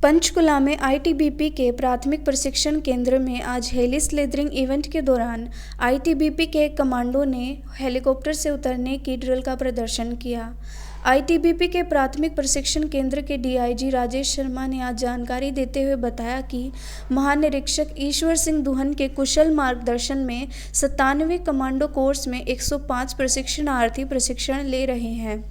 पंचकुला में आईटीबीपी के प्राथमिक प्रशिक्षण केंद्र में आज हेली स्लेदरिंग इवेंट के दौरान आईटीबीपी के कमांडो ने हेलीकॉप्टर से उतरने की ड्रिल का प्रदर्शन किया। आईटीबीपी के प्राथमिक प्रशिक्षण केंद्र के डीआईजी राजेश शर्मा ने आज जानकारी देते हुए बताया कि महानिरीक्षक ईश्वर सिंह दुहन के कुशल मार्गदर्शन में 97वें कमांडो कोर्स में 105 प्रशिक्षणार्थी प्रशिक्षण ले रहे हैं।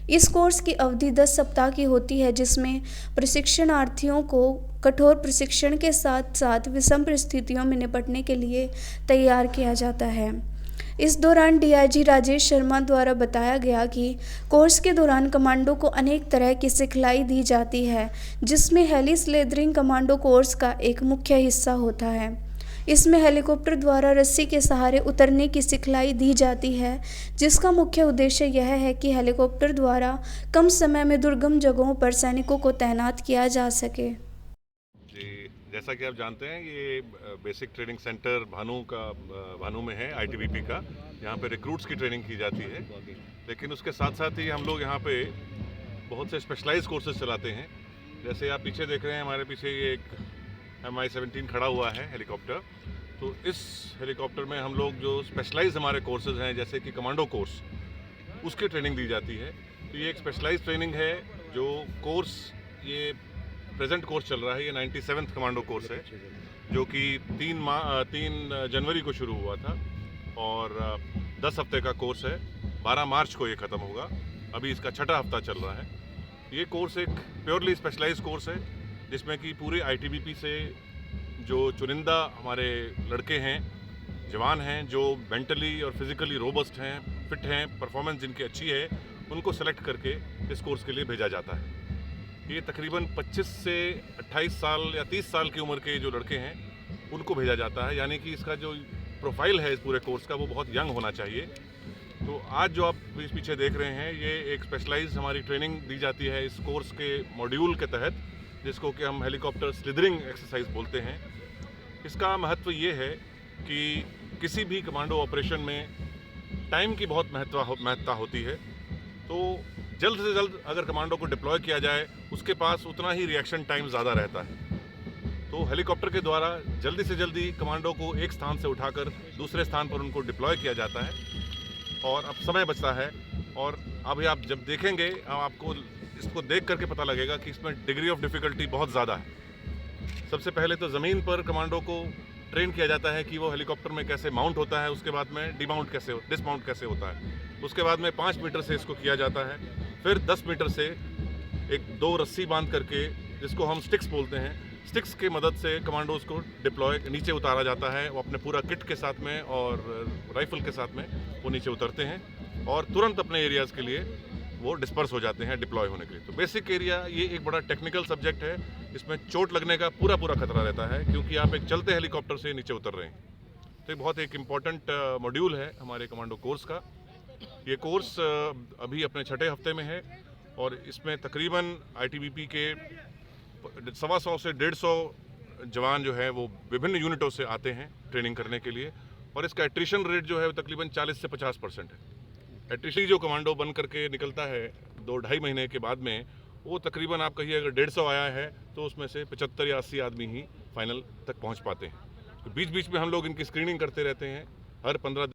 इस कोर्स की अवधि 10 सप्ताह की होती है, जिसमें प्रशिक्षणार्थियों को कठोर प्रशिक्षण के साथ साथ विषम परिस्थितियों में निपटने के लिए तैयार किया जाता है। इस दौरान डीआईजी राजेश शर्मा द्वारा बताया गया कि कोर्स के दौरान कमांडो को अनेक तरह की सिखलाई दी जाती है, जिसमें हेली स्लेदरिंग कमांडो कोर्स का एक मुख्य हिस्सा होता है। इसमें हेलीकॉप्टर द्वारा रस्सी के सहारे उतरने की सिखलाई दी जाती है, जिसका मुख्य उद्देश्य यह है कि हेलीकॉप्टर द्वारा कम समय में दुर्गम जगहों पर सैनिकों को तैनात किया जा सके। जी, जैसा कि आप जानते हैं, ये बेसिक ट्रेनिंग सेंटर भानु में है आईटीबीपी का। यहाँ पे रिक्रूट्स की ट्रेनिंग की जाती है, लेकिन उसके साथ साथ ही हम लोग यहाँ पे बहुत से स्पेशलाइज कोर्सेज चलाते हैं। जैसे आप पीछे देख रहे हैं, हमारे पीछे ये एक MI-17 खड़ा हुआ है हेलीकॉप्टर। तो इस हेलीकॉप्टर में हम लोग जो स्पेशलाइज हमारे कोर्सेज हैं, जैसे कि कमांडो कोर्स, उसकी ट्रेनिंग दी जाती है। तो ये एक स्पेशलाइज ट्रेनिंग है। जो कोर्स ये प्रेजेंट कोर्स चल रहा है, ये 97th कमांडो कोर्स है, जो कि 3 जनवरी को शुरू हुआ था और 10 हफ्ते का कोर्स है। 12 मार्च को ये ख़त्म होगा। अभी इसका 6ठा हफ्ता चल रहा है। ये कोर्स एक प्योरली स्पेशलाइज कोर्स है, जिसमें कि पूरे आईटीबीपी से जो चुनिंदा हमारे लड़के हैं, जवान हैं, जो मेंटली और फिज़िकली रोबस्ट हैं, फिट हैं, परफॉर्मेंस जिनकी अच्छी है, उनको सेलेक्ट करके इस कोर्स के लिए भेजा जाता है। ये तकरीबन 25 से 28 साल या 30 साल की उम्र के जो लड़के हैं, उनको भेजा जाता है। यानी कि इसका जो प्रोफाइल है इस पूरे कोर्स का, वो बहुत यंग होना चाहिए। तो आज जो आप इस पीछे देख रहे हैं, ये एक स्पेशलाइज हमारी ट्रेनिंग दी जाती है इस कोर्स के मॉड्यूल के तहत, जिसको कि हम हेलीकॉप्टर स्लिदरिंग एक्सरसाइज बोलते हैं। इसका महत्व ये है कि किसी भी कमांडो ऑपरेशन में टाइम की बहुत महत्ता होती है। तो जल्द से जल्द अगर कमांडो को डिप्लॉय किया जाए, उसके पास उतना ही रिएक्शन टाइम ज़्यादा रहता है। तो हेलीकॉप्टर के द्वारा जल्दी से जल्दी कमांडो को एक स्थान से उठाकर दूसरे स्थान पर उनको डिप्लॉय किया जाता है और अब समय बचता है। और अभी आप जब देखेंगे, आपको इसको देख करके पता लगेगा कि इसमें डिग्री ऑफ डिफ़िकल्टी बहुत ज़्यादा है। सबसे पहले तो ज़मीन पर कमांडो को ट्रेन किया जाता है कि वो हेलीकॉप्टर में कैसे माउंट होता है, उसके बाद में डिसमाउंट कैसे होता है। उसके बाद में 5 मीटर से इसको किया जाता है। फिर 10 मीटर से 2 रस्सी बांध करके, जिसको हम स्टिक्स बोलते हैं, स्टिक्स की मदद से कमांडोज को डिप्लॉय नीचे उतारा जाता है। वो अपने पूरा किट के साथ में और राइफल के साथ में वो नीचे उतरते हैं और तुरंत अपने एरियाज़ के लिए वो डिस्पर्स हो जाते हैं डिप्लॉय होने के लिए। तो बेसिक एरिया ये एक बड़ा टेक्निकल सब्जेक्ट है। इसमें चोट लगने का पूरा खतरा रहता है, क्योंकि आप एक चलते हेलीकॉप्टर से नीचे उतर रहे हैं। तो ये बहुत एक इम्पॉर्टेंट मॉड्यूल है हमारे कमांडो कोर्स का। ये कोर्स अभी अपने 6ठे हफ्ते में है और इसमें तकरीबन आईटीबीपी के 125 से 150 जवान जो है वो विभिन्न यूनिटों से आते हैं ट्रेनिंग करने के लिए। और इसका एट्रिशन रेट जो है वो तकरीबन 40 से 50% है। एट्रिशन जो कमांडो बन करके निकलता है 2-2.5 महीने के बाद में, वो तकरीबन आप कहिए अगर 150 आया है तो उसमें से 75 या 80 आदमी ही फाइनल तक पहुंच पाते हैं। तो बीच बीच में हम लोग इनकी स्क्रीनिंग करते रहते हैं। हर 15